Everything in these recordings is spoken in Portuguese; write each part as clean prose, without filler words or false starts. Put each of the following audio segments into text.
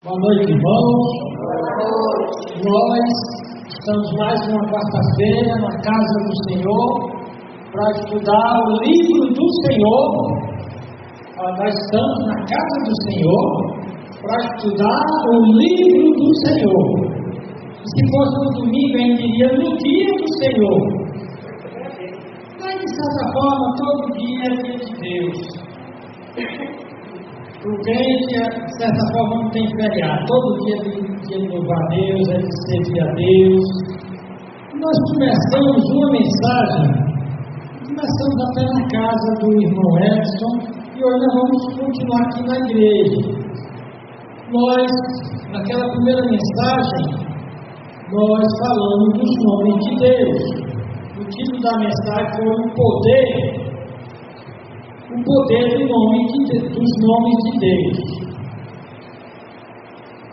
Boa noite, irmãos. Nós estamos mais uma quarta-feira na casa do Senhor para estudar o livro do Senhor. Nós estamos na casa do Senhor para estudar o livro do Senhor. E se fosse no domingo, a gente diria no dia do Senhor. Mas, de certa forma, todo dia é dia de Deus. O crente, de certa forma, não tem feriado. Todo dia é dia de louvar a Deus, é de servir a Deus. Nós começamos uma mensagem, começamos até na casa do irmão Edson, e hoje nós vamos continuar aqui na igreja. Nós, naquela primeira mensagem, nós falamos dos nomes de Deus. O título da mensagem foi o poder dos nomes de Deus.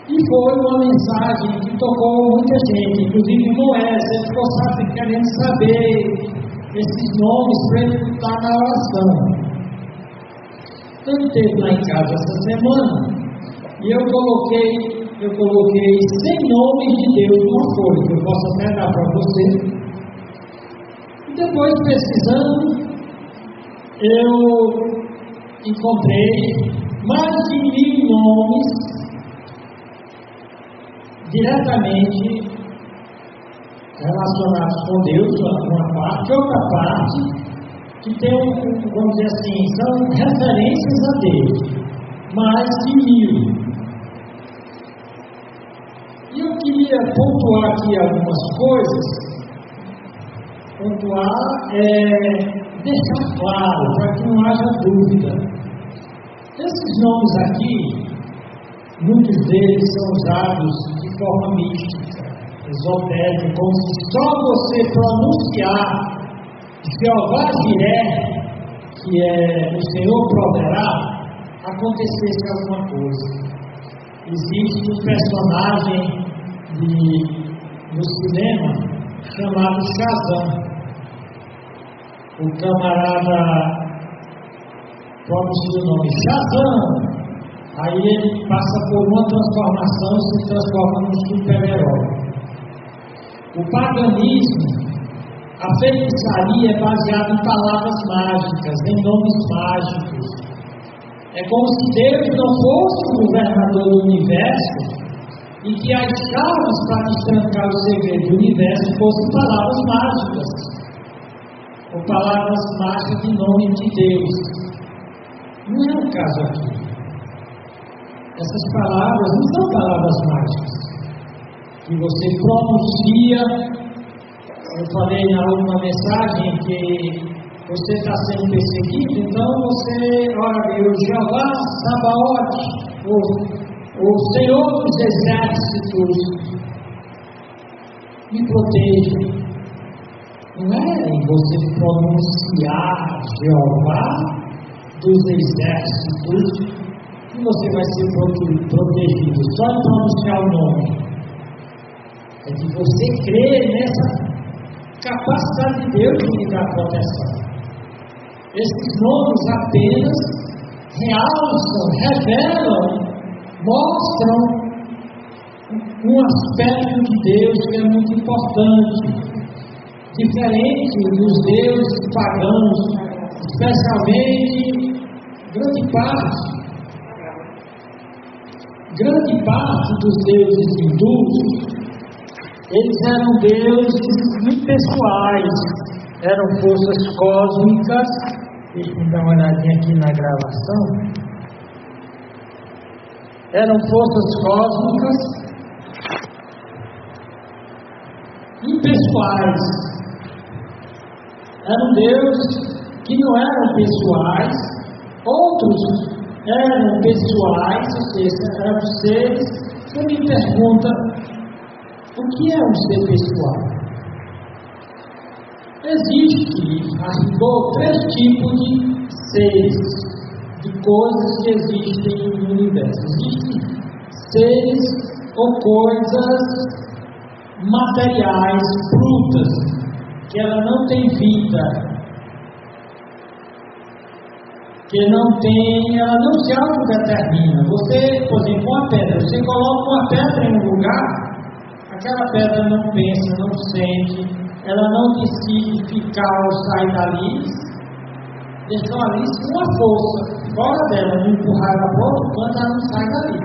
E foi uma mensagem que tocou muita gente, inclusive o irmão Edson, ele ficou querendo saber esses nomes para ele estar na oração. Então ele esteve lá em casa essa semana e eu coloquei 100 nomes de Deus numa folha, que eu posso até dar para você. E depois, pesquisando, eu encontrei mais de 1000 nomes diretamente relacionados com Deus, uma parte, outra parte que tem, vamos dizer assim, são referências a Deus, mais de 1000. E eu queria pontuar aqui algumas coisas, deixar claro, para que não haja dúvida. Esses nomes aqui, muitos deles são usados de forma mística, esotérica, como se só você pronunciar Jeová Jiré, que é o Senhor proverá, acontecesse alguma coisa. Existe um personagem no cinema chamado Shazam. O camarada pronuncia o nome Shazam, aí ele passa por uma transformação e se transforma num super-herói. O paganismo, a feitiçaria é baseada em palavras mágicas, em nomes mágicos. É como se Deus não fosse o governador do universo e que as chaves para destrancar o segredo do universo fossem palavras mágicas, ou palavras mágicas de nome de Deus. Não é o caso aqui. Essas palavras não são palavras mágicas que você pronuncia. Eu falei na última mensagem que você está sendo perseguido, então você ora a Deus, Jeová Sabaote, o Senhor dos Exércitos, me proteja. Não é em você pronunciar Jeová dos Exércitos que você vai ser protegido, só em pronunciar o nome. É de você crer nessa capacidade de Deus de lhe dar proteção. Esses nomes apenas realçam, revelam, mostram um aspecto de Deus que é muito importante, diferente dos deuses pagãos, especialmente grande parte dos deuses hindus. Eles eram deuses impessoais, eram forças cósmicas. Deixa eu dar uma olhadinha aqui na gravação. Eram forças cósmicas impessoais. Eram deuses que não eram pessoais, outros eram pessoais, ou seja, eram seres. Você me pergunta, o que é um ser pessoal? Existe, rigor, 3 tipos de seres, de coisas que existem no universo. Existem seres ou coisas materiais, brutas, que ela não tem vida, que não tem, ela não se autodetermina. Você, por exemplo, uma pedra, você coloca uma pedra em um lugar, aquela pedra não pensa, não sente, ela não decide ficar ou sair dali, deixou ali com uma força fora dela, não empurrar ela para outro canto, ela não sai dali.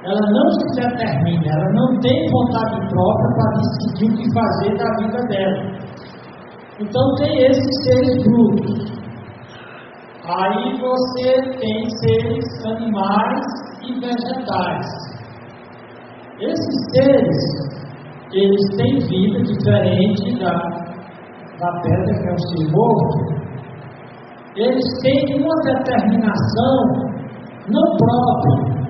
Ela não se determina, ela não tem vontade própria para decidir o que fazer da vida dela. Então tem esses seres brutos. Aí você tem seres animais e vegetais. Esses seres, eles têm vida diferente da pedra, que é o ser morto. Eles têm uma determinação não própria,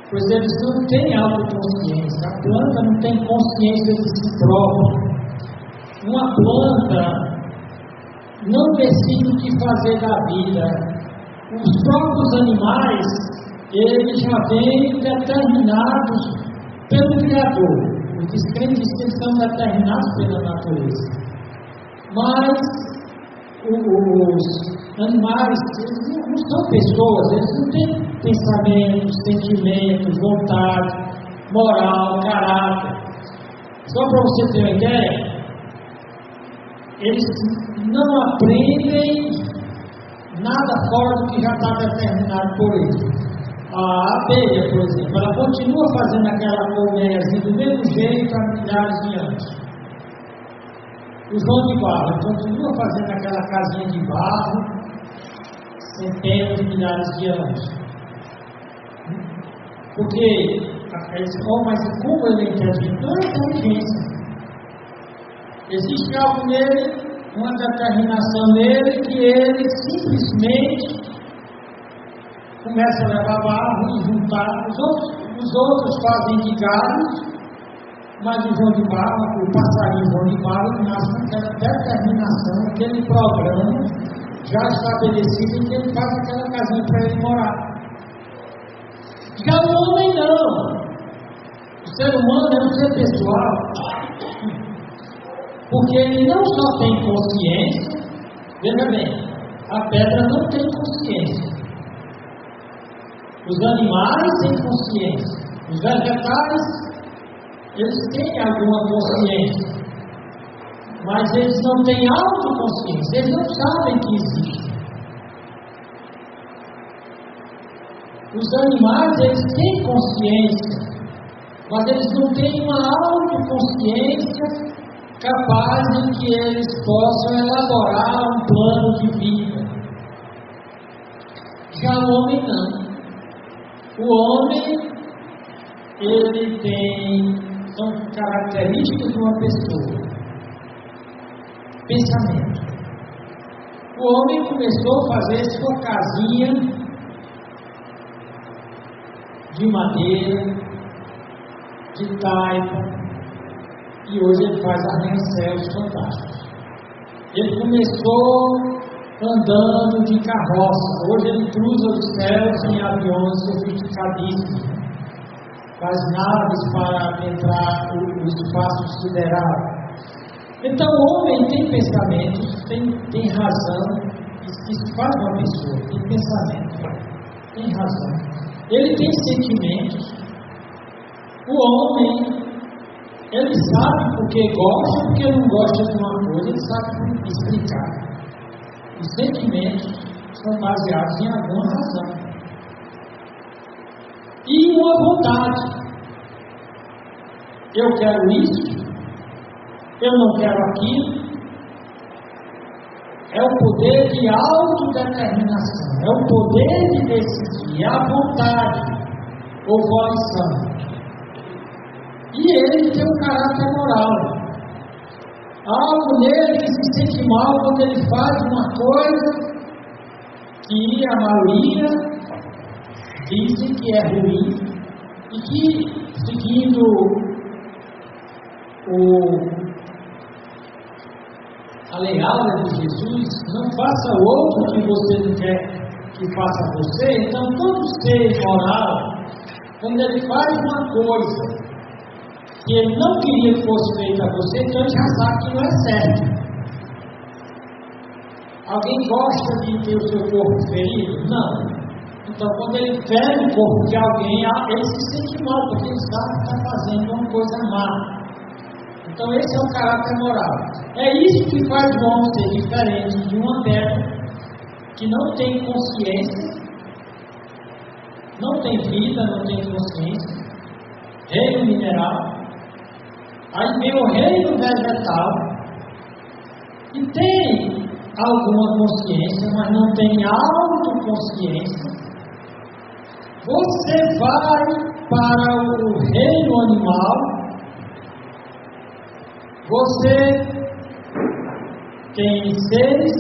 pois eles não têm autoconsciência. A planta não tem consciência de si própria. Uma planta não decide o que fazer da vida. Os próprios animais, eles já vêm determinados pelo Criador. Os crentes que eles são determinados pela natureza. Mas os animais, eles não são pessoas, eles não têm pensamento, sentimento, vontade, moral, caráter. Só para você ter uma ideia, eles não aprendem nada fora do que já está determinado por eles. A abelha, por exemplo, ela continua fazendo aquela colmeiazinha do mesmo jeito há milhares de anos. O João de Barro continua fazendo aquela casinha de barro centenas de milhares de anos. Porque eles dizem, mas como ele é inteligente? Não é inteligência. Existe algo nele, uma determinação nele, que ele simplesmente começa a levar barro e juntar. Os outros fazem de galhos, mas o João de Barro, o passarinho João de Barro, nasce com aquela determinação, aquele programa já estabelecido em que ele faz aquela casinha para ele morar. Já o homem não. O ser humano é um ser pessoal, porque ele não só tem consciência, veja bem, a pedra não tem consciência. Os animais têm consciência. Os vegetais, eles têm alguma consciência, mas eles não têm autoconsciência, eles não sabem que existe. Os animais, eles têm consciência, mas eles não têm uma autoconsciência capaz de que eles possam elaborar um plano de vida. Já o homem não. O homem, ele tem, são características de uma pessoa. Pensamento. O homem começou a fazer sua casinha de madeira, de taipa, e hoje ele faz arranha-céus fantásticos. Ele começou andando de carroça, hoje ele cruza os céus em aviões sofisticadíssimos, faz naves para adentrar o espaço sideral. Então o homem tem pensamentos, tem razão, isso faz uma pessoa, tem pensamento, tem razão, ele tem sentimentos. O homem, ele sabe porque gosta, porque não gosta de uma coisa, ele sabe explicar. Os sentimentos são baseados em alguma razão. E uma vontade. Eu quero isso, eu não quero aquilo. É o poder de autodeterminação, é o poder de decidir, é a vontade ou volição. E ele tem um caráter moral. Há algo nele que se sente mal quando ele faz uma coisa que a maioria dizem que é ruim e que, seguindo a legada de Jesus, não faça o outro que você não quer que faça a você. Então, todo ser moral, quando ele faz uma coisa que ele não queria que fosse feita a você, então ele já sabe que não é certo. Alguém gosta de ter o seu corpo ferido? Não. Então, quando ele fere o corpo de alguém, ele se sente mal, porque ele sabe que está fazendo uma coisa má. Então, esse é o caráter moral. É isso que faz o homem ser diferente de uma pedra que não tem consciência, não tem vida, não tem consciência, reino mineral. Aí vem o reino vegetal, e tem alguma consciência, mas não tem autoconsciência. Você vai para o reino animal, você tem seres,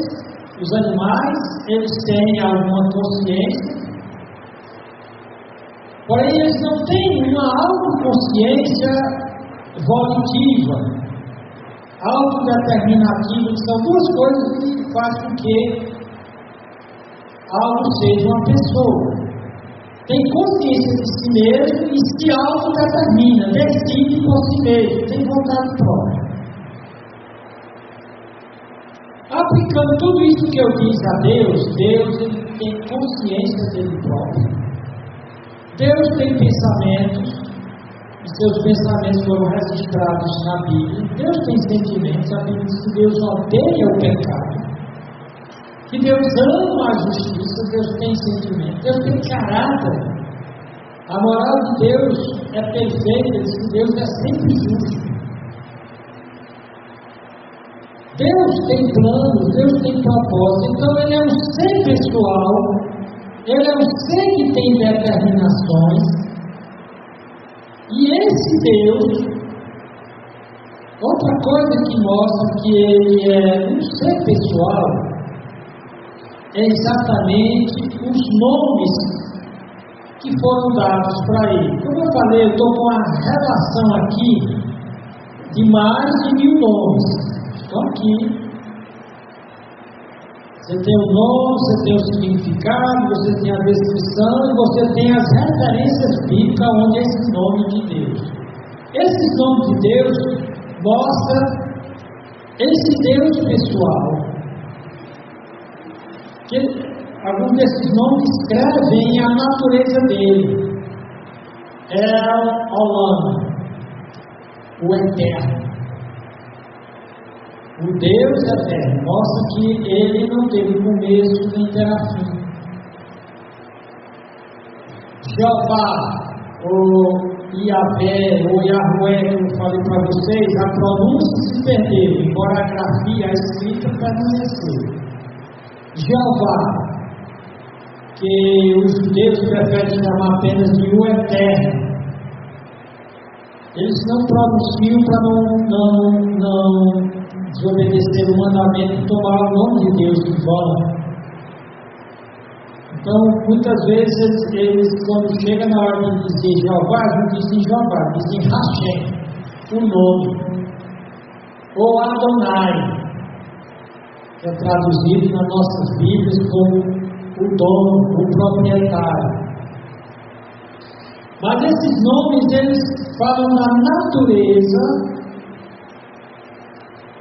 os animais, eles têm alguma consciência, porém eles não têm uma autoconsciência volitiva, autodeterminativa, que são duas coisas que fazem com que algo seja uma pessoa. Tem consciência de si mesmo e se autodetermina, decide por si mesmo, tem vontade própria. Aplicando tudo isso que eu disse a Deus, ele tem consciência dele próprio. Deus tem pensamentos, e seus pensamentos foram registrados na Bíblia. Deus tem sentimentos, a Bíblia diz que Deus odeia o pecado, que Deus ama a justiça, Deus tem sentimentos, Deus tem caráter. A moral de Deus é perfeita, diz que Deus é sempre justo. Deus tem planos, Deus tem propósito, então Ele é um ser pessoal, Ele é um ser que tem determinações. E esse Deus, outra coisa que mostra que Ele é um ser pessoal, é exatamente os nomes que foram dados para Ele. Como eu falei, eu estou com uma relação aqui de mais de 1000 nomes. Estão aqui. Você tem o nome, você tem o significado, você tem a descrição e você tem as referências bíblicas onde é esse nome de Deus. Esse nome de Deus mostra esse Deus pessoal. Que alguns desses nomes descrevem a natureza dele. El-Olam, o Eterno. O Deus eterno mostra que Ele não teve começo nem terá fim. Jeová, ou Yahvé, ou Yahweh, que eu falei para vocês, a pronúncia se perdeu, embora a grafia, a escrita permaneceu. Jeová, que os judeus preferem chamar apenas de o Eterno. Eles não pronunciam para não desobedecer o mandamento de tomar o nome de Deus de vão. Então, muitas vezes, eles quando chega na hora de dizer Jeová, não dizem Jeová, dizem Hashem, o nome, ou Adonai, que é traduzido nas nossas Bíblias como o dono, o proprietário. Mas esses nomes, eles falam da natureza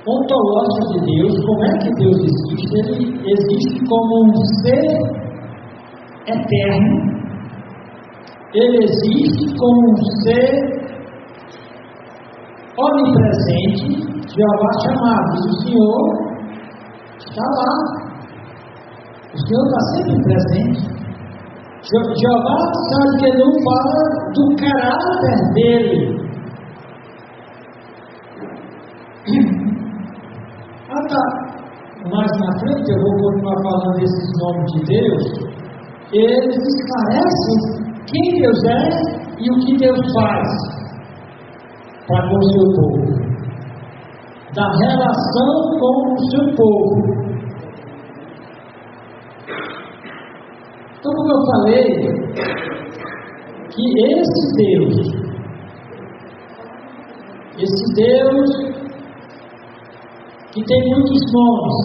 ontológica de Deus, como é que Deus existe. Ele existe como um ser eterno, ele existe como um ser onipresente. Jeová chamado, diz o Senhor está lá, o Senhor está sempre presente. Jeová sabe que ele não fala do caráter dele. Mais na frente eu vou continuar falando desses nomes de Deus. Eles esclarecem quem Deus é e o que Deus faz para com o seu povo, da relação com o seu povo. Então, como eu falei, que esse Deus que tem muitos nomes.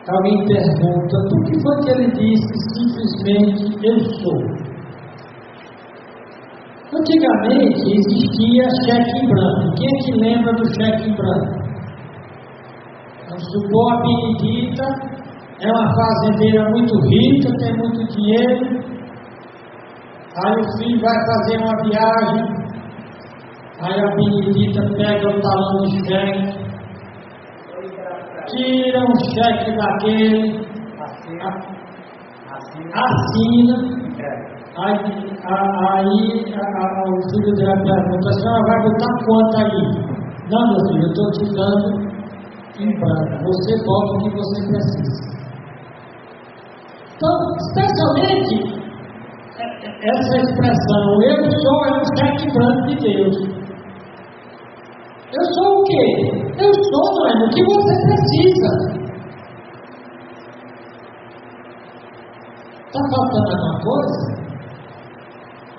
Alguém pergunta, por que foi que ele disse simplesmente eu sou? Antigamente existia cheque em branco. Quem é que lembra do cheque em branco? Vamos supor, a Benedita é uma fazendeira muito rica, tem muito dinheiro. Aí o filho vai fazer uma viagem. Aí a Benedita pega o talão de cheque, tira um cheque daquele, assina. Aí o filho dela pergunta: a senhora vai botar quanto aí? Não, meu filho, eu estou te dando em branco. Você bota o que você precisa. Então, especialmente essa expressão, eu sou, é um cheque branco de Deus. Eu sou o quê? Eu sou, não é o que você precisa. Está faltando alguma coisa?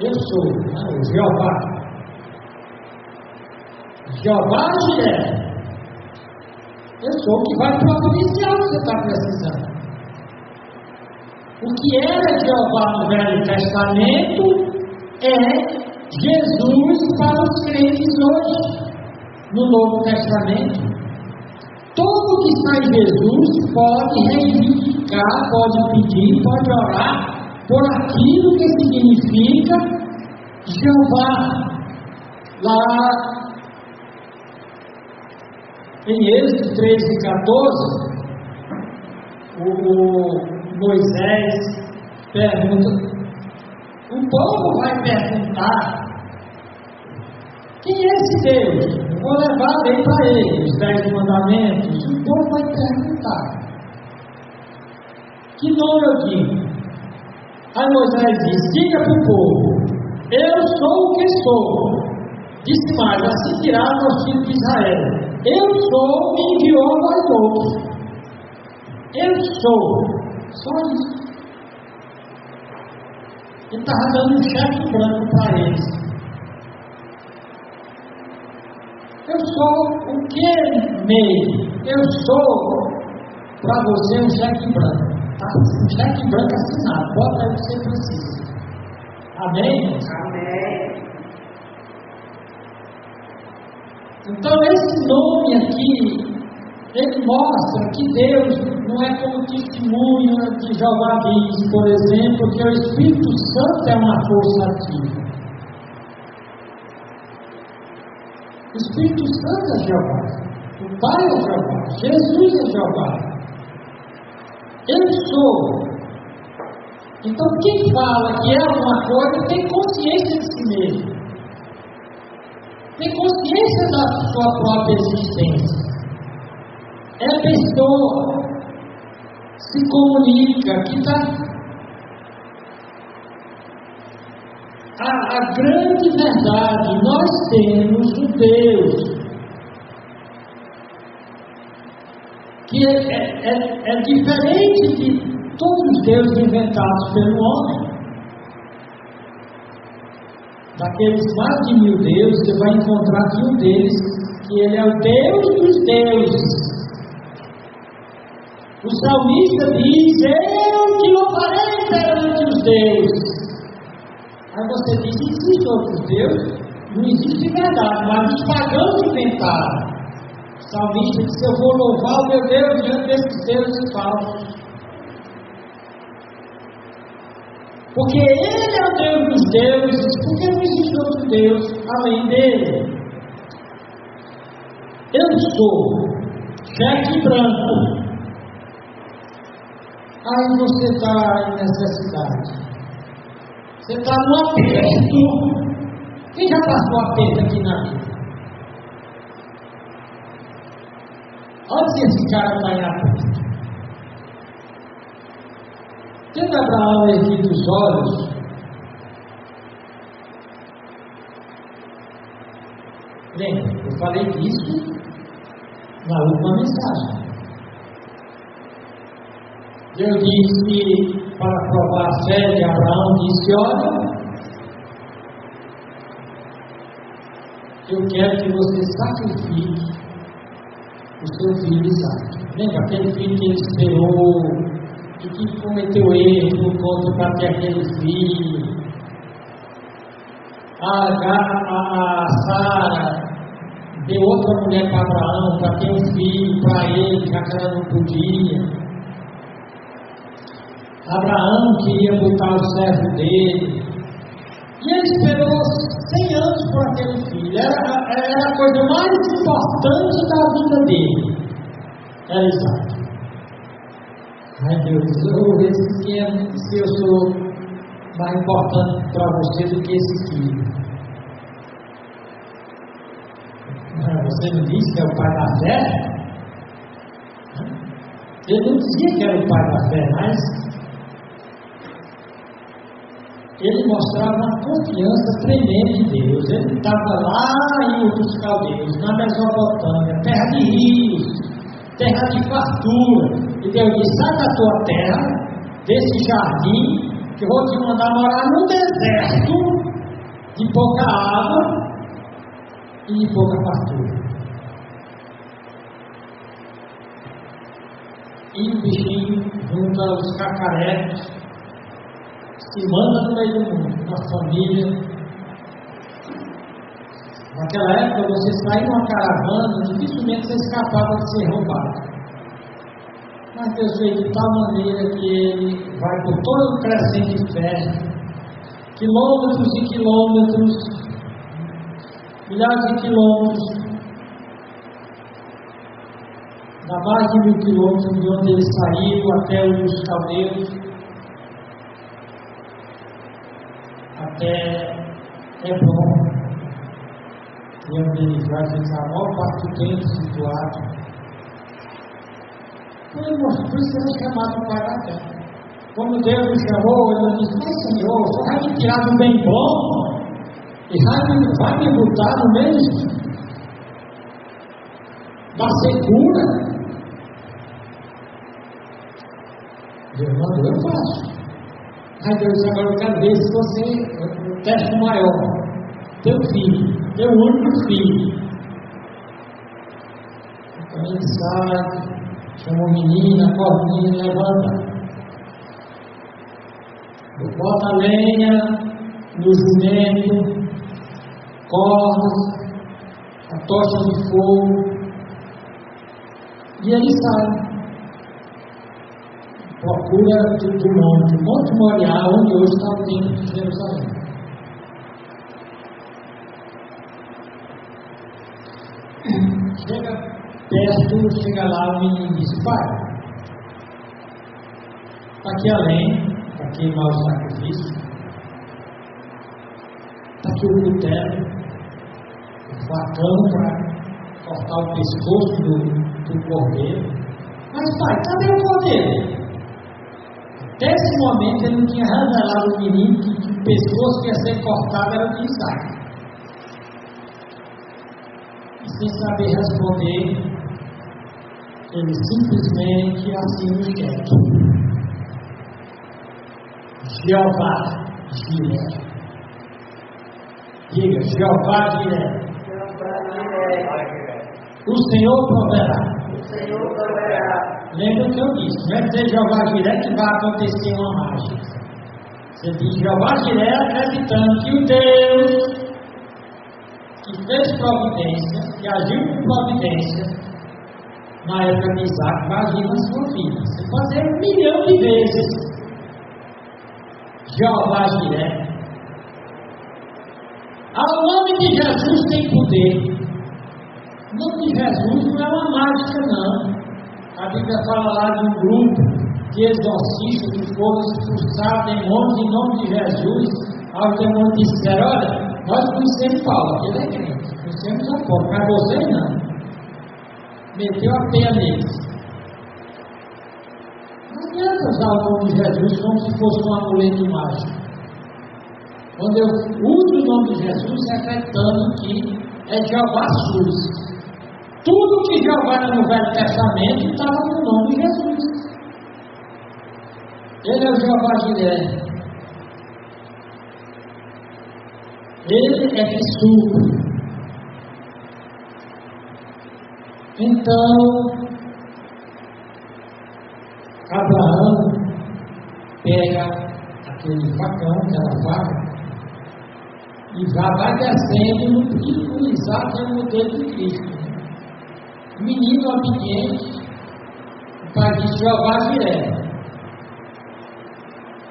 Eu sou, o Jeová. Jeová Jireh. Eu sou o que vai providenciar o que você está precisando. O que era Jeová no Velho Testamento é Jesus para os crentes hoje. No Novo Testamento, todo que está em Jesus pode reivindicar, pode pedir, pode orar por aquilo que significa Jeová. Lá em Êxodo 13:14, o Moisés pergunta, o povo vai perguntar: quem é esse Deus? Eu vou levar a lei para ele, os 10 mandamentos. O povo vai perguntar: que nome eu digo? Aí Moisés diz: diga para o povo, eu sou o que sou. Disse mais: assim dirá aos filhos de Israel, eu sou, me enviou a vós outros. Eu sou. Só isso. Ele estava dando um cheque branco para eles. Eu sou o que meio? Eu sou para você um cheque branco. Tá? Um cheque branco assinado. Bota aí o que você precisa. Amém? Amém. Então esse nome aqui, ele mostra que Deus não é como testemunho de Jeová diz, por exemplo, que o Espírito Santo é uma força ativa. O Espírito Santo é Jeová, o Pai é Jeová, Jesus é Jeová. Eu sou. Então quem fala que é alguma coisa tem consciência de si mesmo. Tem consciência da sua própria existência. É pessoa, se comunica, que está. A grande verdade, nós temos um Deus que é diferente de todos os deuses inventados pelo homem. Daqueles mais de 1000 deuses, você vai encontrar que um deles, que ele é o Deus dos deuses. O salmista diz: eu te louvarei perante os deuses. Aí você diz: existem outros deuses? Não existe verdade, mas os pagãos inventaram. O salmista disse: eu vou louvar o meu Deus diante desses deuses falsos. Porque ele é o Deus dos deuses, porque não existe outro Deus além dele. Eu sou cheque branco. Aí você está em necessidade. Você está no aperto. Quem já passou aperto aqui na vida? Olha se esse cara está em aperto. Tenta abrir uma aqui dos olhos. Lembra, eu falei disso na última mensagem. Deus disse, para provar a fé de Abraão, disse: olha, eu quero que você sacrifique o seu filho Isaac. Lembra aquele filho que ele esperou e que cometeu erro por conta para ter aquele filho? A Sara deu outra mulher para Abraão, para ter um filho para ele, já que ela não podia. Abraão queria botar o servo dele, e ele esperou 100 anos por aquele filho. Era a coisa mais importante da vida dele, era Isaac. Ai Deus, eu vou ver se eu sou mais importante para você do que esse filho. Você não disse que é o pai da fé? Ele não dizia que era o pai da fé, mas ele mostrava uma confiança tremenda em Deus. Ele estava lá em Ur dos Caldeus, na Mesopotâmia, terra de rios, terra de fartura. E Deus disse: sai da tua terra, desse jardim, que eu vou te mandar morar num deserto de pouca água e de pouca fartura. E o bichinho junta os cacarecos, se manda no meio do mundo, com a família. Naquela época, você saía numa caravana, dificilmente você escapava de ser roubado. Mas Deus fez de tal maneira que ele vai por todo o crescente fértil, quilômetros e quilômetros, milhares de quilômetros, dá mais de 1000 quilômetros de onde ele saiu até os Caldeus, até Hebron, e onde ele vai ficar a maior parte do tempo situado. Por isso ele é chamado Pai da Fé. Quando Deus o chamou, ele disse: mas Senhor, o Senhor vai me tirar do bem bom e vai me botar no meio da secura? Deus mandou, eu faço. Ai Deus, agora eu quero ver se você, o teste maior, teu filho, teu único filho. Então ele sai, chama o menino, acorda o menino, levanta. Bota a lenha no jumento, cordas, a tocha de fogo, e ele sai. Procura do Monte Moriá, onde hoje está o templo de Jerusalém. Chega perto, chega lá, o menino diz: pai, está aqui a lenha para queimar o sacrifício, está aqui o cutelo, o facão para cortar o pescoço do cordeiro. Mas pai, cadê o cordeiro? Até esse momento ele não tinha revelado ao menino que o pescoço que ia ser cortado era o de Isaac. E sem saber responder, ele simplesmente assina o cheque. Jeová Jiré. Diga: Jeová Jiré. O Senhor proverá. Lembra o que eu disse, não é dizer Jeová Jiré que vai acontecer uma mágica. Você diz Jeová Jiré acreditando que o Deus que fez providência, que agiu com providência na época de Isaac, vai agir na sua vida. Você pode dizer 1 milhão de vezes Jeová Jiré. O nome de Jesus tem poder. O nome de Jesus não é uma mágica, não. A Bíblia fala lá de um grupo de exorcistas que foram expulsar demônios em nome de Jesus. Os demônios disseram: olha, nós conhecemos Paulo, que ele é crente, conhecemos a Paulo, mas vocês não. Meteu a pena neles. Não adianta usar o nome de Jesus como se fosse um amuleto mágico. Quando eu uso o nome de Jesus, é acreditando que é Jeová SUS. Tudo que Jeová era no Velho Testamento estava no nome de Jesus. Ele é o Jeová Jiré. Ele é que supre. Então, Abraão pega aquele facão, aquela faca, E já vai descendo no Isaac é o modelo de Cristo. Menino obediente, o pai diz: Jeová Jiré.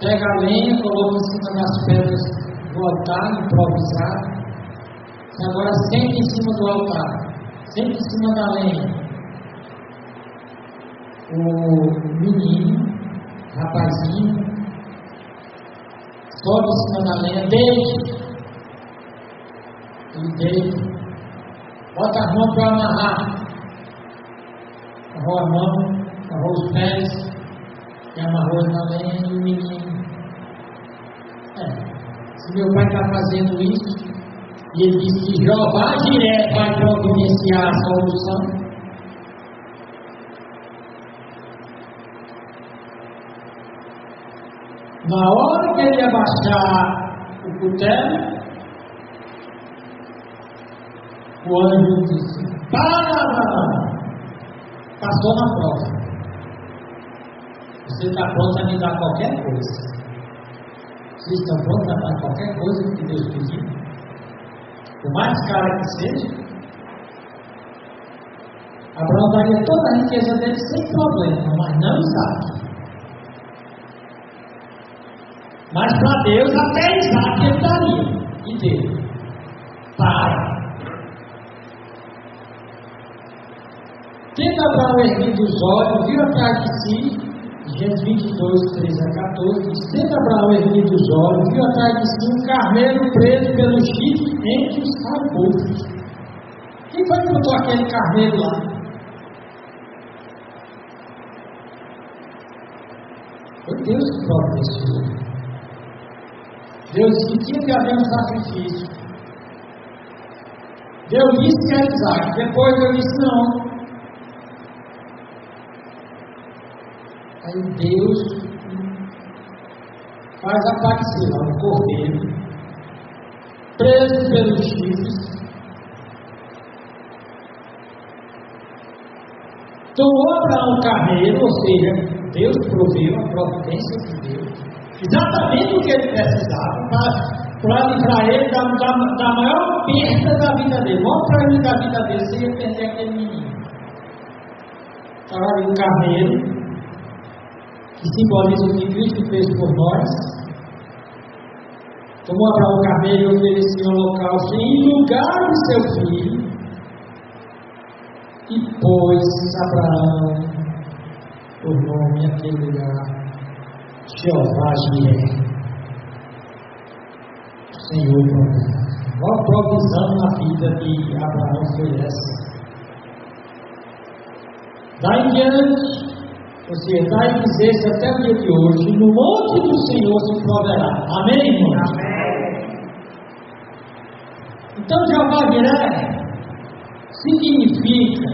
Pega a lenha, coloca em cima das pedras do altar, improvisado. Agora senta em cima do altar, senta em cima da lenha. O menino, rapazinho, sobe em cima da lenha, deite. Ele deita, bota as mãos para amarrar. Amarrou a mão, amarrou os pés, e amarrou na lenha e o menino. Se meu pai está fazendo isso, e ele diz que Jeová Jiré vai providenciar a solução, na hora que ele abaixar o cutelo, o anjo disse: para! Passou na prova. Você está pronto a me dar qualquer coisa. Vocês estão prontos a dar qualquer coisa que Deus pediu? Por mais cara que seja. Abraão daria toda a riqueza dele sem problema, mas não Isaac. Mas para Deus, até Isaac ele daria. E deu. Para. Tendo Abraão erguido os olhos, viu atrás de si, Gênesis 22, 13 a 14, diz: tendo Abraão erguido os olhos, viu atrás de si um carneiro preso pelo chifre entre os arbustos. Quem foi que botou aquele carneiro lá? Foi Deus que providenciou. Deus disse que tinha que haver um sacrifício. Deus disse que era Isaac. Depois Deus disse: não. Aí Deus faz aparecer lá um cordeiro, preso pelos chifres, tomou Abraão o carneiro, ou seja, Deus proveu a providência de Deus, exatamente o que ele precisava, para livrar ele da maior perda da vida dele. O maior problema da vida dele seria perder aquele menino. Estava ali o carneiro, que simboliza o que Cristo fez por nós. Tomou Abraão o carneiro e ofereceu um holocausto em lugar de seu filho, e pôs Abraão por nome aquele lugar Jeová Jiré, Senhor provê. Qual provisão na vida de Abraão foi essa? Daí em diante, ou seja, daí dizer-se até o dia de hoje, no monte do Senhor se proverá. Amém, irmãos? Amém. Então, Jeová Jiré significa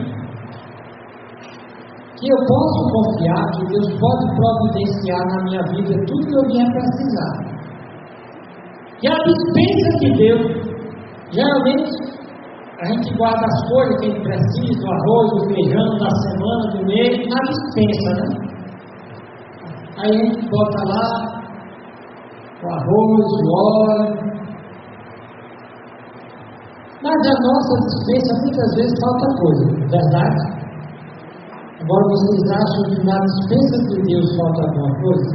que eu posso confiar que Deus pode providenciar na minha vida tudo que eu vier precisar. E a dispensa de Deus, geralmente, a gente guarda as coisas que a gente precisa, o arroz, o feijão da semana, do mês, na dispensa, né? Aí a gente bota lá o arroz, o óleo. Mas a nossa dispensa muitas vezes falta coisa, verdade? Agora vocês acham que na dispensa de Deus falta alguma coisa?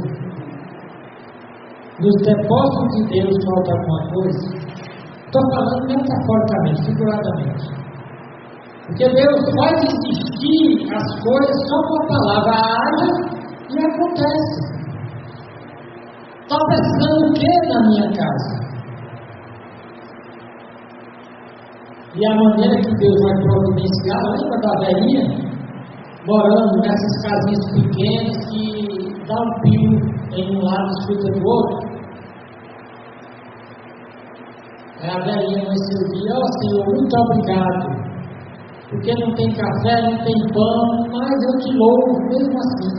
Nos depósitos de Deus falta alguma coisa? Estou falando metaforicamente, figuradamente. Porque Deus faz existir as coisas só com a palavra haja e acontece. Está pensando o que na minha casa? E a maneira que Deus vai providenciar, lembra da velhinha? Morando nessas casinhas pequenas que dá um pio em um lado e escuta do outro. A velhinha amanheceu o dia: ó Senhor, muito obrigado, porque não tem café, não tem pão, mas eu te louvo mesmo assim.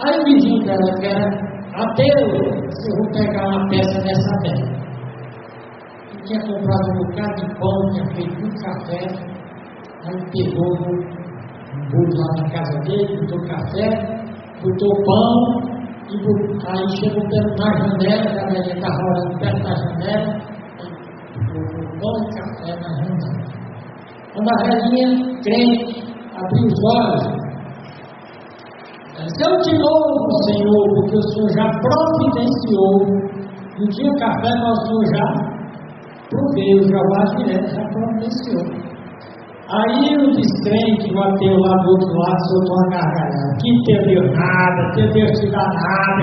Aí o vizinho dela, que era ateu, disse: eu vou pegar uma peça dessa velha. E tinha comprado um bocado de pão, tinha feito muito café. Aí pegou um bolo lá na casa dele, botou café, botou pão, e aí chegou perto da janela, que a velhinha estava orando perto da janela. Quando a velhinha crente abriu os olhos, deu de novo, Senhor, porque o Senhor já providenciou. No dia café, mas o Senhor já proveu, já vai direto, já providenciou. Aí o descrente, o ateu lá do outro lado, soltou uma gargalhada. Que entendeu nada, entendeu te dá nada,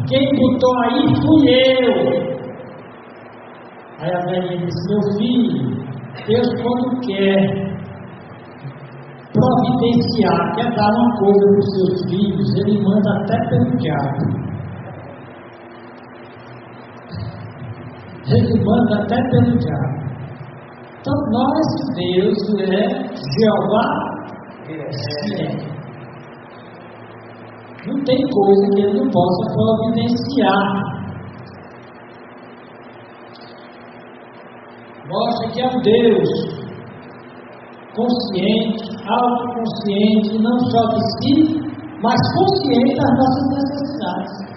quem botou aí fui eu. Aí a velhinha disse: meu filho, Deus quando quer providenciar, quer dar uma coisa para os seus filhos, ele manda até pelo diabo. Ele manda até pelo diabo. Então, nosso Deus é Jeová Jireh. Não tem coisa que ele não possa providenciar. Mostra que é um Deus consciente, autoconsciente, não só de si, mas consciente das nossas necessidades.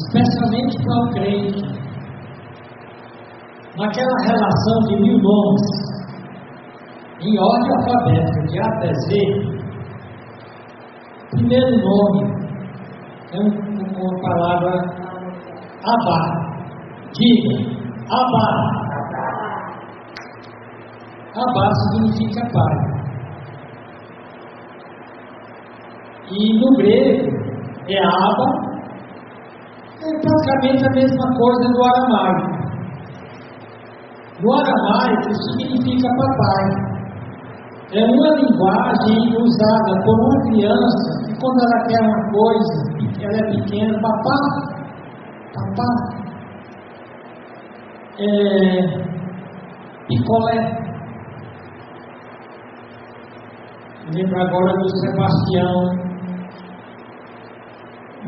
Especialmente para o crente, naquela relação de 1000 nomes, em ordem alfabética, de A até Z. Primeiro nome é uma palavra Abá. Diga, Abá. Abá significa pai. E no grego é Abba. É praticamente a mesma coisa do aramaico. No aramaico significa papai. É uma linguagem usada por uma criança que quando ela quer uma coisa, ela é pequena, papá, picolé. Lembro agora do Sebastião,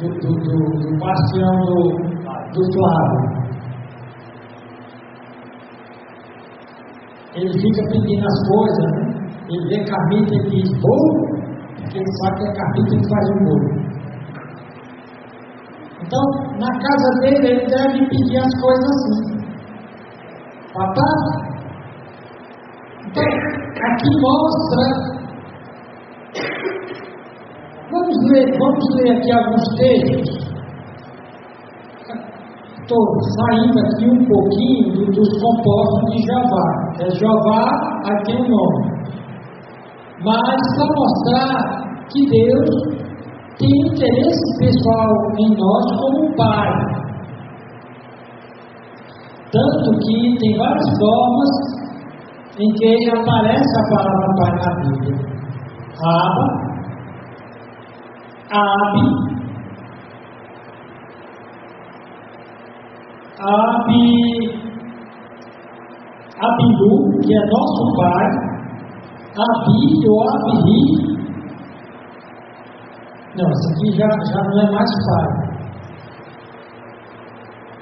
do Bastião do Flávio. Ele fica pedindo as coisas, né? Ele vê carmita e diz bolo, porque ele sabe que é carmita que faz o bolo. Então, na casa dele, ele deve pedir as coisas assim: papai. Então, aqui mostra. Vamos ler aqui alguns textos. Estou saindo aqui um pouquinho dos compostos de Jeová. É Jeová, aí tem o nome. Mas para mostrar que Deus tem interesse pessoal em nós como pai. Tanto que tem várias formas em que aparece a palavra pai na Bíblia. Abba, Abiú, que é nosso pai, Abi ou Abiri. Não, isso aqui já não é mais pai.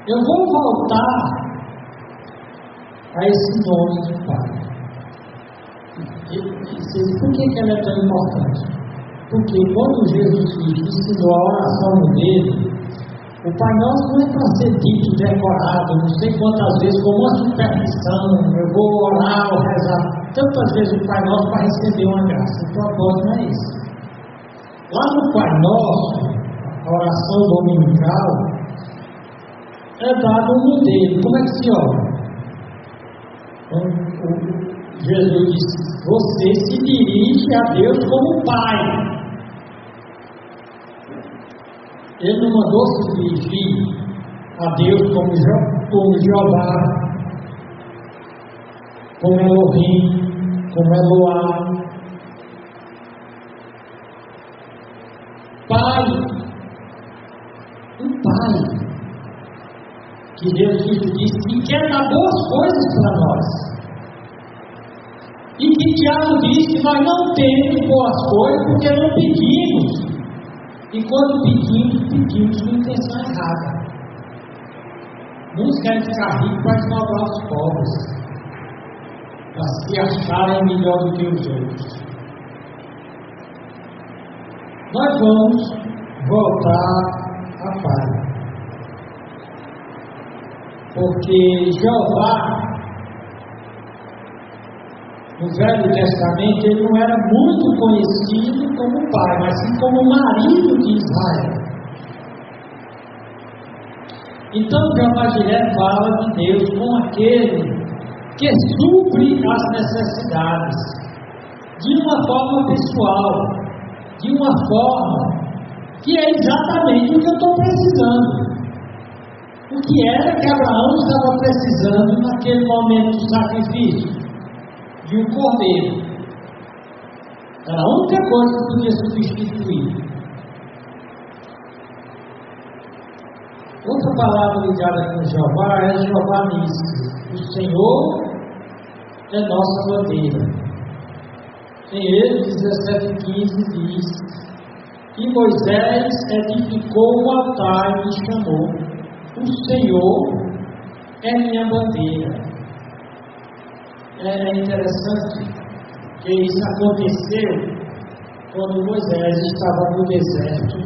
Eu vou voltar a esse nome de pai. Por que ela é tão importante? Porque quando Jesus ensinou a oração dele, o Pai Nosso não é para ser dito, decorado, não sei quantas vezes, como uma superstição, eu vou orar ou rezar tantas vezes o Pai Nosso para receber uma graça. O propósito não é isso. Lá no Pai Nosso, a oração dominical, é dado um modelo. Como é que se ora? Jesus disse: você se dirige a Deus como Pai. Ele não mandou se dirigir a Deus como Jeová, como Elohim, como Eloá. Pai, um Pai, que Jesus disse que quer dar boas coisas para nós. E que Tiago diz que nós não temos boas coisas porque não pedimos. E quando pedimos com intenção errada. Uns querem ficar ricos para esnobar os pobres, para se acharem melhor do que os outros. Nós vamos voltar a Pai. porque Jeová, no Velho Testamento, ele não era muito conhecido como pai, mas sim como marido de Israel. Então, Jeová Jiré fala de Deus como aquele que supre as necessidades, de uma forma pessoal, de uma forma que é exatamente o que eu estou precisando. O que era que Abraão estava precisando naquele momento do sacrifício? De um cordeiro. Era a única coisa que podia substituir. Outra palavra ligada com Jeová é Jeová Nissi. O Senhor é nossa bandeira. Em Êxodo 17:15 diz: e Moisés edificou um altar e me chamou: o Senhor é minha bandeira. É interessante que isso aconteceu quando Moisés estava no deserto.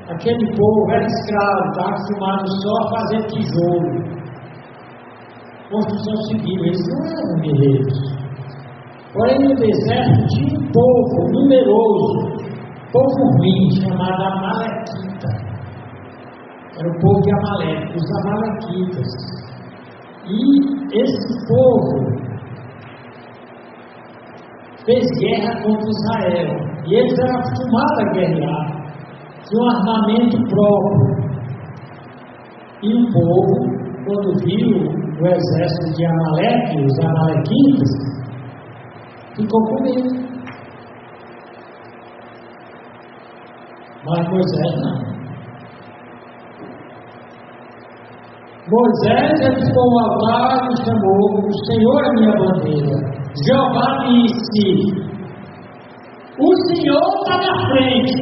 Aquele povo era escravo, estava acostumado só a fazer tijolo, construção civil, eles não eram guerreiros. Porém, no deserto tinha um povo numeroso, povo ruim, chamado Amalequita. Era o povo de Amaleque, os Amalequitas. E esse povo fez guerra contra Israel, e eles eram acostumados a guerrear, tinham um armamento próprio. E o povo, quando viu o exército de Amaleque, os Amalequitas, ficou com medo. Mas Moisés não. Moisés edificou um altar e chamou: o Senhor é minha bandeira. Jeová disse: o Senhor está na frente.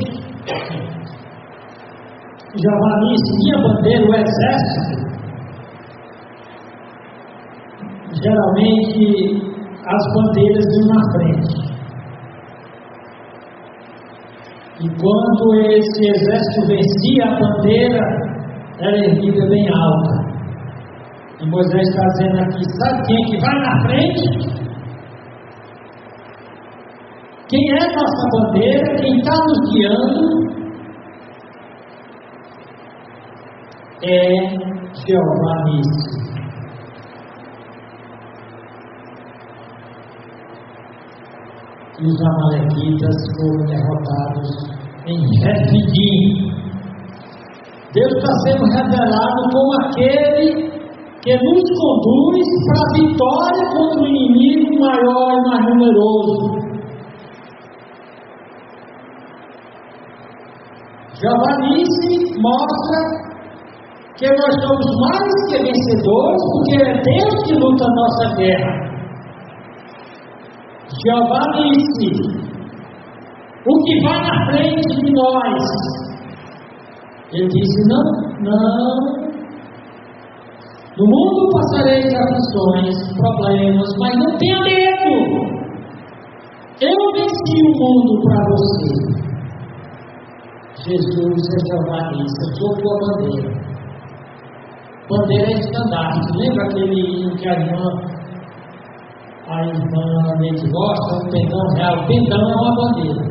Jeová disse: minha bandeira, o exército. Geralmente as bandeiras iam na frente. E quando esse exército vencia, a bandeira era erguida bem alta. E Moisés está dizendo aqui: sabe quem é que vai na frente? Quem é nossa bandeira? Quem está nos guiando é Jeová Nissi. E os Amalequitas foram derrotados em Refidim. Deus está sendo revelado como aquele que nos conduz para a vitória contra o inimigo maior e mais numeroso. Jeová Nissi mostra que nós somos mais que vencedores, porque é Deus que luta a nossa guerra. Jeová Nissi, o que vai na frente de nós. Ele disse: não. No mundo passareis aflições, problemas, mas não tenha medo. Eu venci o mundo para você. Jesus é Jeová Nissi, eu sou tua bandeira. Bandeira é estandarte. Lembra aquele hino que a irmã Neide gosta? O pendão real. O pendão é uma bandeira.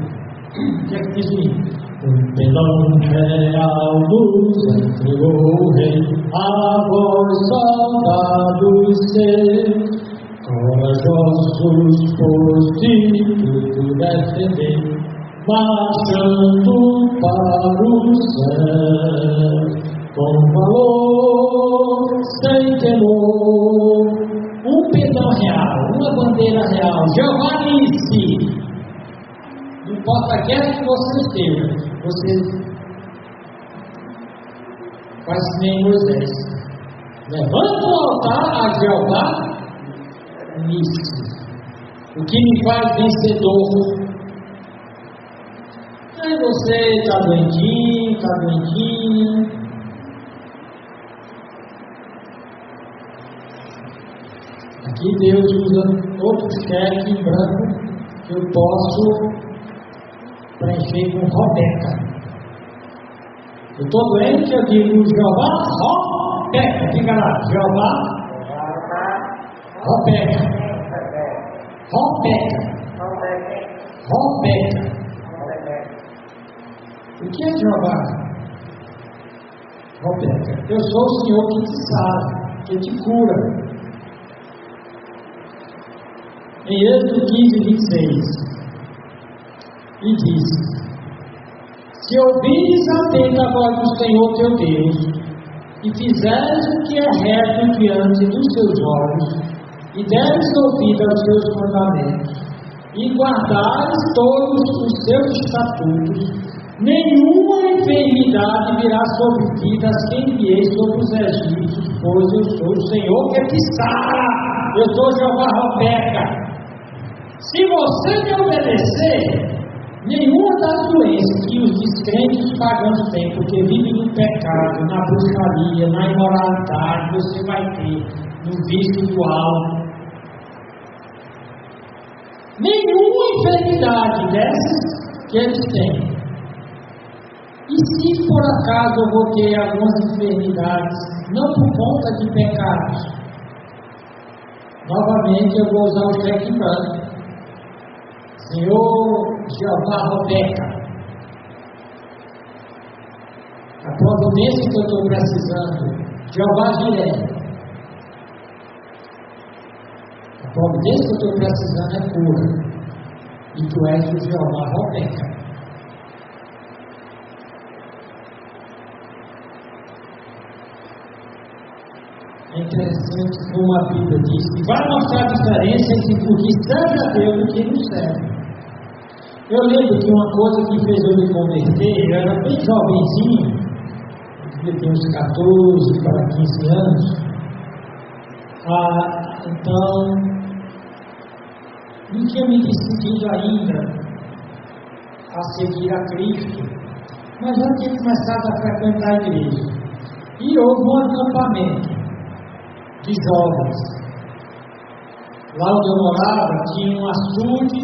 O que é que diz o hino? O pendão real nos entregou o rei, a voz soldados seus, corajosos por ti tudo defender, marchando para o céu, com valor, sem temor. Um pendão real, uma bandeira real. Jeová Nissi. Não importa aquela que você esteja, você faz que nem Moisés. Levanta o altar a Jeová Nissi, o que me faz vencedor. Aí você está doentinho, está doentinha. Aqui Deus usa outro cheque em branco que eu posso preencher com Robeca. Eu estou doente, eu digo: Jeová, Robeca, diga lá, Jeová, Robeca, Robeca, Robeca. O que é Jeová? Robeca, eu sou o Senhor que te sara, que te cura. Em Êxodo 15:26, e diz: se ouvires atento a voz do Senhor teu Deus, e fizeres o que é reto diante dos seus olhos, e deres ouvido aos seus mandamentos, e guardares todos os seus estatutos, nenhuma enfermidade virá sobre ti das que enviei sobre os egípcios, pois eu sou o Senhor que te sara, eu sou Jeová Robeca. Se você me obedecer, nenhuma das doenças que os descrentes pagãos têm, porque vivem no pecado, na bruxaria, na imoralidade, você vai ter no vício do álcool. Nenhuma enfermidade dessas que eles têm. E se por acaso eu vou ter algumas enfermidades, não por conta de pecados, novamente eu vou usar o cheque em branco. Senhor Jeová Robeca, a providência que eu estou precisando, Jeová Jiré, a providência que eu estou precisando é cura, e tu és o Jeová Robeca. É interessante como a Bíblia diz, e vai mostrar a diferença entre o que serve a Deus e o que não serve. Eu lembro que uma coisa que fez eu me converter, eu era bem jovenzinho, eu tinha uns 14 para 15 anos, então não tinha me decidido ainda a seguir a Cristo, mas já tinha começado a frequentar a igreja, e houve um acampamento de jovens. Lá onde eu morava tinha um açude,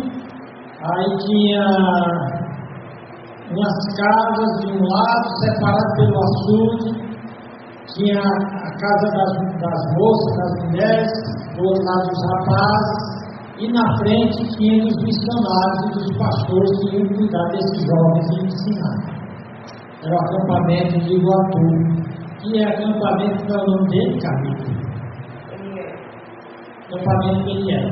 aí tinha umas casas de um lado separado pelo açude, tinha a casa das moças, das mulheres, do outro lado dos rapazes, e na frente tinha os missionários e dos pastores que iam cuidar desses jovens e ensinar. Era o acampamento de Iguatu, que é acampamento, que é o nome dele, Camilo. Acampamento Peniel.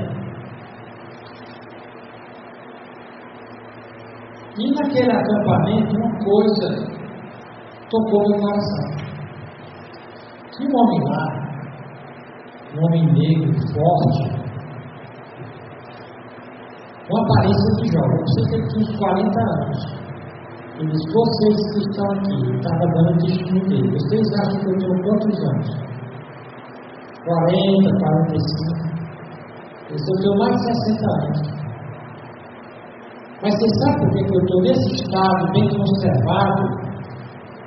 E naquele acampamento uma coisa tocou meu coração. Tinha um homem lá, um homem negro, forte, com aparência de jovem, eu sei que ele tinha uns 40 anos. Ele disse: vocês que estão aqui, estava dando destino dele, vocês acham que eu tenho quantos anos? 40, 45. Eu tenho mais de 60 anos. Mas você sabe por que eu estou nesse estado bem conservado?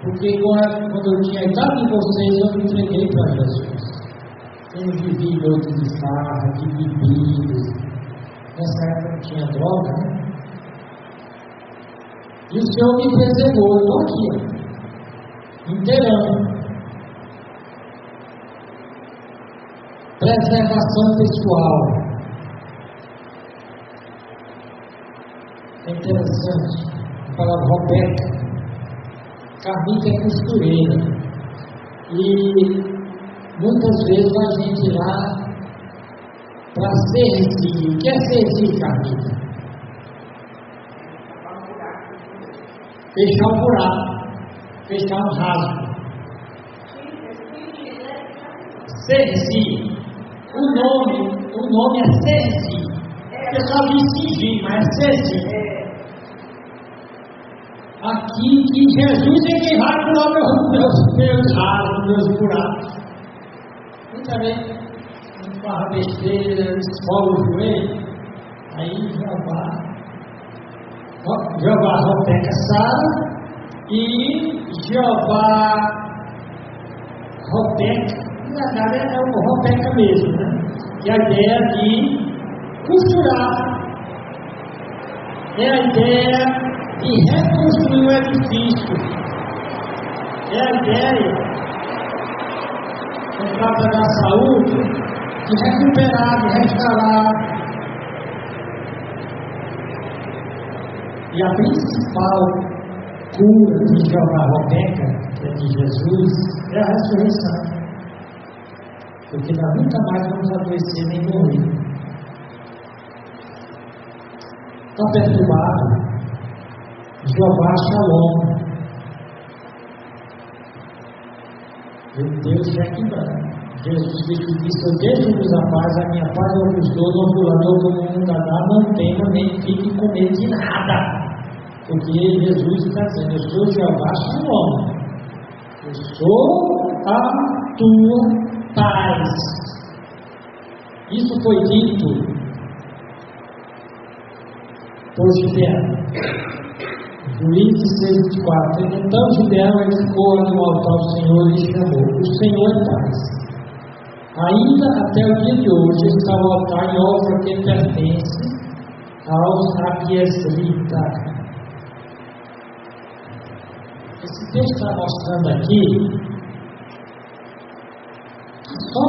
Porque quando eu tinha a idade de vocês, eu me entreguei para Jesus. Eu não vivi noite de farra, de bebidas. Nessa época não tinha droga, né? E o Senhor me preservou. Eu estou aqui, ó, inteirão. Preservação pessoal. É interessante, a palavra Robeca, Carmita é costureira, e muitas vezes a gente ir lá para servir. O que é servir, Carmita? Fechar um buraco, fechar um rasgo. Servir, o nome é servir. O pessoal diz fingir, mas é servir. Aqui que Jesus é quem vai curar meus rasgos, meus buracos. Muita vez, barra besteira, escola o joelho, aí Jeová Robeca sara e Jeová Robeca, na verdade é o Robeca mesmo, né? E a ideia de costurar, é a ideia de reconstruir o edifício, é a ideia não trata da saúde, de recuperar, de restaurar. E a principal cura de Jeová Robeca, que é de Jesus, é a ressurreição. Porque nós nunca mais vamos adoecer nem morrer. Está perturbado? Jeová Shalom. Deus já quebrando. Jesus Cristo disse: eu deixo-vos a paz, a minha paz eu vos dou, não vos dou como o mundo dá, não tema nem fique com medo de nada. Porque Jesus está dizendo: eu sou Jeová Shalom. Eu sou a tua paz. Isso foi dito por Gideão. Juízes 6:24. Então Gideão edificou no altar ao Senhor e chamou: o Senhor é paz. Ainda até o dia de hoje está o altar em obra que pertence aos Abiesrita. Esse texto está mostrando aqui que só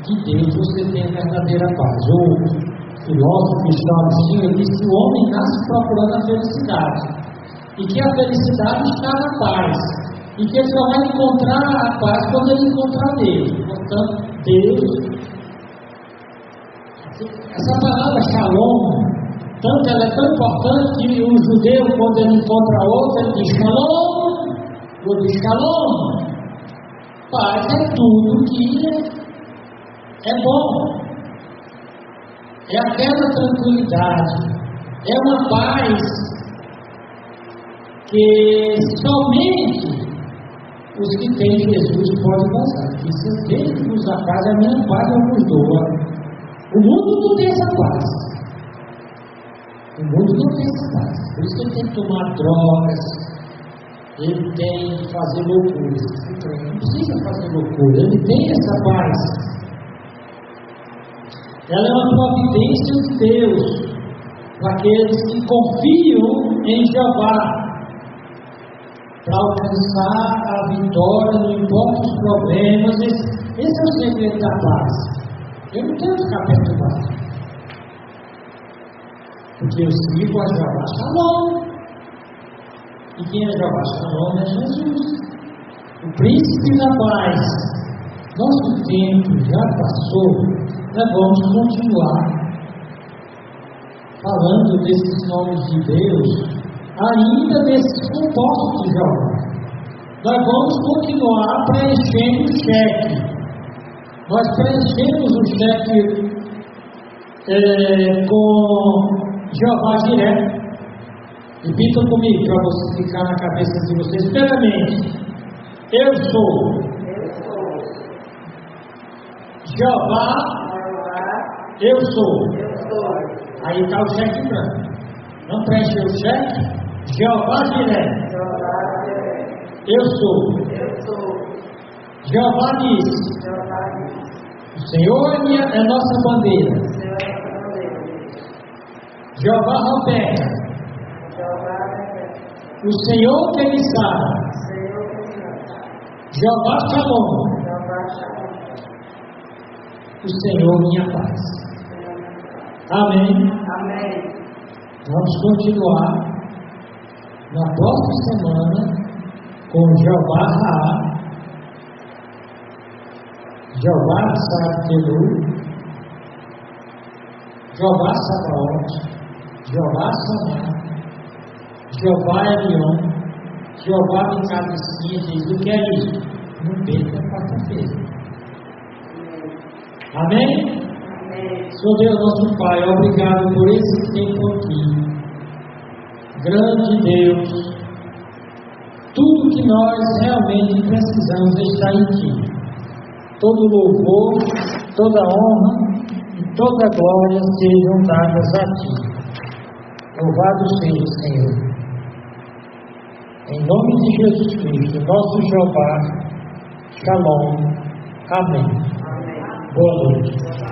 de Deus você tem a verdadeira paz. O filósofo cristão Agostinho disse que o homem nasce procurando a felicidade e que a felicidade está na paz e que ele só vai encontrar a paz quando ele encontrar Deus. Portanto, Deus, essa palavra Shalom, tanto ela é tão importante que o judeu, quando ele encontra outro, ele diz Shalom, ou diz Shalom. Paz é tudo que é bom, é aquela tranquilidade, é uma paz que somente os que têm Jesus podem gozar. Que se eu deixo-vos a paz, a minha paz eu vos dou. O mundo não tem essa paz. O mundo não tem essa paz. Por isso que ele tem que tomar drogas, ele tem que fazer loucuras. Ele não precisa fazer loucura, ele tem essa paz. Ela é uma providência de Deus para aqueles que confiam em Jeová, para alcançar a vitória, não importa os problemas. Esse é o segredo da paz. Eu não quero ficar perturbado, porque eu sigo a Jeová Shalom. E quem é Jeová Shalom é Jesus, o príncipe da paz. Nosso tempo já passou, nós vamos continuar falando desses nomes de Deus, ainda desses compostos de Jeová. Nós vamos continuar preenchendo o cheque. Nós preenchemos o cheque com Jeová direto. Repitam comigo para você ficar na cabeça de vocês. Primeiramente, eu sou Jeová, eu sou. Aí está o cheque branco. Não preenche o cheque. Jeová direto. Eu sou. Jeová disse. O Senhor é nossa bandeira. Jeová Robeca. O Senhor que me sabe. Jeová Shalom. O Senhor minha paz. Amém. Vamos continuar na próxima semana com Jeová Raá, Jeová Sabaoth, Jeová Sabaoth, Jeová Samar, Jeová Elion, Jeová de Cabecinha. Diz: o que é isso? Não perca a quarta-feira. Amém? Senhor Deus nosso Pai, obrigado por esse tempo aqui. Grande Deus, tudo que nós realmente precisamos está em Ti. Todo louvor, toda honra e toda glória sejam dadas a Ti. Louvado seja o Senhor. Em nome de Jesus Cristo, nosso Jeová, Shalom. Amém. Boa noite.